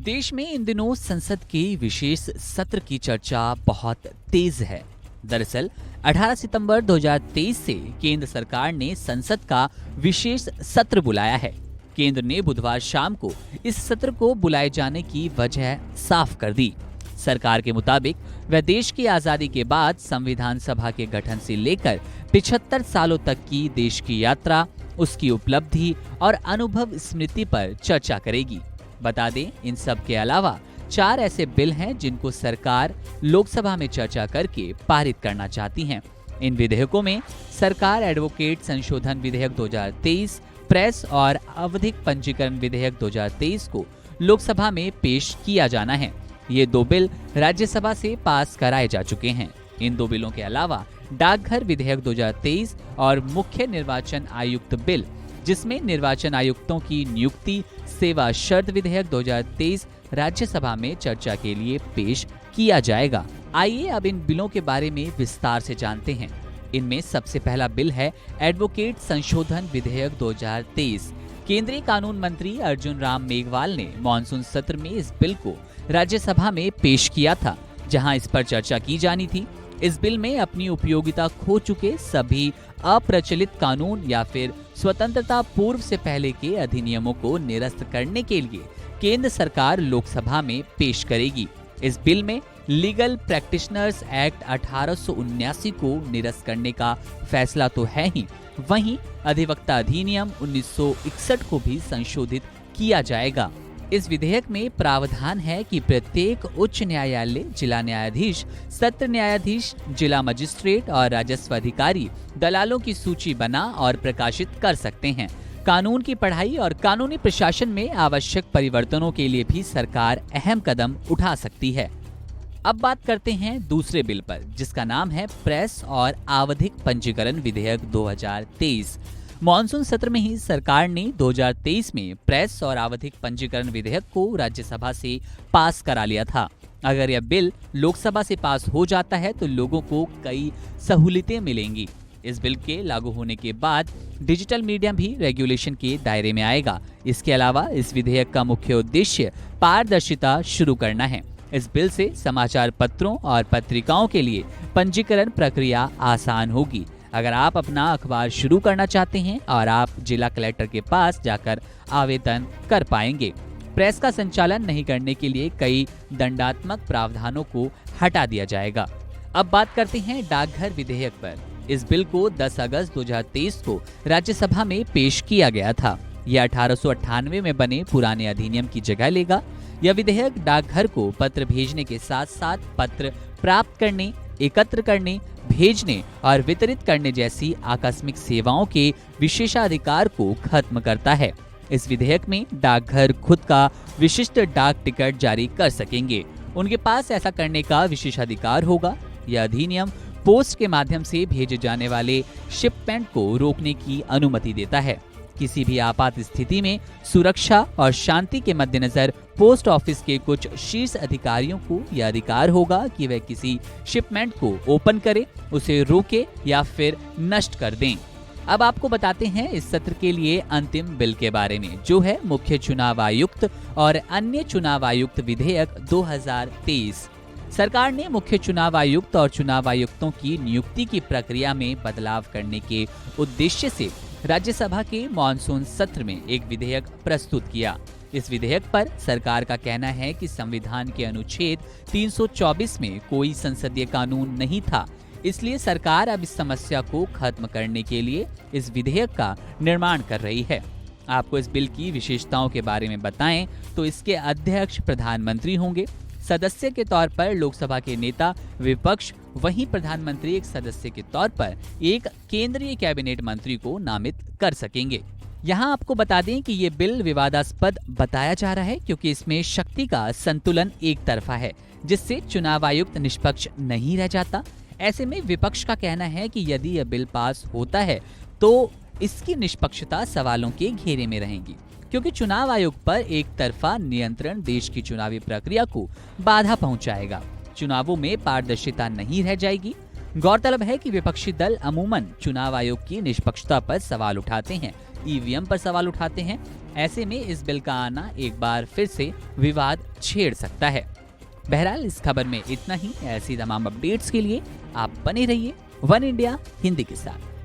देश में इन दिनों संसद के विशेष सत्र की चर्चा बहुत तेज है। दरअसल 18 सितंबर 2023 से केंद्र सरकार ने संसद का विशेष सत्र बुलाया है। केंद्र ने बुधवार शाम को इस सत्र को बुलाए जाने की वजह साफ कर दी। सरकार के मुताबिक वह देश की आजादी के बाद संविधान सभा के गठन से लेकर 75 सालों तक की देश की यात्रा, उसकी उपलब्धि और अनुभव स्मृति पर चर्चा करेगी। बता दें, इन सब के अलावा 4 ऐसे बिल हैं जिनको सरकार लोकसभा में चर्चा करके पारित करना चाहती है। इन विधेयकों में सरकार एडवोकेट संशोधन विधेयक 2023, प्रेस और आवधिक पंजीकरण विधेयक 2023 को लोकसभा में पेश किया जाना है। ये 2 बिल राज्यसभा से पास कराए जा चुके हैं। इन 2 बिलों के अलावा डाकघर विधेयक 2023 और मुख्य निर्वाचन आयुक्त बिल, जिसमें निर्वाचन आयुक्तों की नियुक्ति सेवा शर्त विधेयक 2023 राज्यसभा में चर्चा के लिए पेश किया जाएगा। आइए अब इन बिलों के बारे में विस्तार से जानते हैं। इनमें सबसे पहला बिल है एडवोकेट संशोधन विधेयक 2023। केंद्रीय कानून मंत्री अर्जुन राम मेघवाल ने मॉनसून सत्र में इस बिल को राज्यसभा में पेश किया था, जहां इस पर चर्चा की जानी थी। इस बिल में अपनी उपयोगिता खो चुके सभी अप्रचलित कानून या फिर स्वतंत्रता पूर्व से पहले के अधिनियमों को निरस्त करने के लिए केंद्र सरकार लोकसभा में पेश करेगी। इस बिल में लीगल प्रैक्टिशनर्स एक्ट 1879 को निरस्त करने का फैसला तो है ही, वहीं अधिवक्ता अधिनियम 1961 को भी संशोधित किया जाएगा। इस विधेयक में प्रावधान है कि प्रत्येक उच्च न्यायालय, जिला न्यायाधीश, सत्र न्यायाधीश, जिला मजिस्ट्रेट और राजस्व अधिकारी दलालों की सूची बना और प्रकाशित कर सकते हैं। कानून की पढ़ाई और कानूनी प्रशासन में आवश्यक परिवर्तनों के लिए भी सरकार अहम कदम उठा सकती है। अब बात करते हैं दूसरे बिल पर, जिसका नाम है प्रेस और आवधिक पंजीकरण विधेयक 2023। मॉनसून सत्र में ही सरकार ने 2023 में प्रेस और आवधिक पंजीकरण विधेयक को राज्यसभा से पास करा लिया था। अगर यह बिल लोकसभा से पास हो जाता है तो लोगों को कई सहूलियतें मिलेंगी। इस बिल के लागू होने के बाद डिजिटल मीडिया भी रेगुलेशन के दायरे में आएगा। इसके अलावा इस विधेयक का मुख्य उद्देश्य पारदर्शिता शुरू करना है। इस बिल से समाचार पत्रों और पत्रिकाओं के लिए पंजीकरण प्रक्रिया आसान होगी। अगर आप अपना अखबार शुरू करना चाहते हैं और आप जिला कलेक्टर के पास जाकर आवेदन कर पाएंगे। प्रेस का संचालन नहीं करने के लिए कई दंडात्मक प्रावधानों को हटा दिया जाएगा। अब बात करते हैं डाकघर विधेयक पर। इस बिल को 10 अगस्त 2023 को राज्यसभा में पेश किया गया था। यह 1898 में बने पुराने अधिनियम की जगह लेगा। यह विधेयक डाकघर को पत्र भेजने के साथ साथ पत्र प्राप्त करने, एकत्र करने, भेजने और वितरित करने जैसी आकस्मिक सेवाओं के विशेषाधिकार को खत्म करता है। इस विधेयक में डाकघर खुद का विशिष्ट डाक टिकट जारी कर सकेंगे। उनके पास ऐसा करने का विशेषाधिकार होगा। यह अधिनियम पोस्ट के माध्यम से भेजे जाने वाले शिपमेंट को रोकने की अनुमति देता है। किसी भी आपात स्थिति में सुरक्षा और शांति के मद्देनजर पोस्ट ऑफिस के कुछ शीर्ष अधिकारियों को यह अधिकार होगा कि वह किसी शिपमेंट को ओपन करें, उसे रोके या फिर नष्ट कर दें। अब आपको बताते हैं इस सत्र के लिए अंतिम बिल के बारे में, जो है मुख्य चुनाव आयुक्त और अन्य चुनाव आयुक्त विधेयक 2023। सरकार ने मुख्य चुनाव आयुक्त और चुनाव आयुक्तों की नियुक्ति की प्रक्रिया में बदलाव करने के उद्देश्य से राज्यसभा के मॉनसून सत्र में एक विधेयक प्रस्तुत किया। इस विधेयक पर सरकार का कहना है कि संविधान के अनुच्छेद 324 में कोई संसदीय कानून नहीं था, इसलिए सरकार अब इस समस्या को खत्म करने के लिए इस विधेयक का निर्माण कर रही है। आपको इस बिल की विशेषताओं के बारे में बताएं तो इसके अध्यक्ष प्रधानमंत्री होंगे। सदस्य के तौर पर लोकसभा के नेता विपक्ष, वहीं प्रधानमंत्री एक सदस्य के तौर पर एक केंद्रीय कैबिनेट मंत्री को नामित कर सकेंगे। यहाँ आपको बता दें कि ये बिल विवादास्पद बताया जा रहा है क्योंकि इसमें शक्ति का संतुलन एक तरफा है, जिससे चुनाव आयुक्त निष्पक्ष नहीं रह जाता। ऐसे में विपक्ष का कहना है कि यदि यह बिल पास होता है तो इसकी निष्पक्षता सवालों के घेरे में रहेगी, क्योंकि चुनाव आयोग पर एक तरफा नियंत्रण देश की चुनावी प्रक्रिया को बाधा पहुंचाएगा। चुनावों में पारदर्शिता नहीं रह जाएगी। गौरतलब है कि विपक्षी दल अमूमन चुनाव आयोग की निष्पक्षता पर सवाल उठाते हैं, ईवीएम पर सवाल उठाते हैं। ऐसे में इस बिल का आना एक बार फिर से विवाद छेड़ सकता है। बहरहाल इस खबर में इतना ही। ऐसी तमाम अपडेट्स के लिए आप बने रहिए वन इंडिया हिंदी के साथ।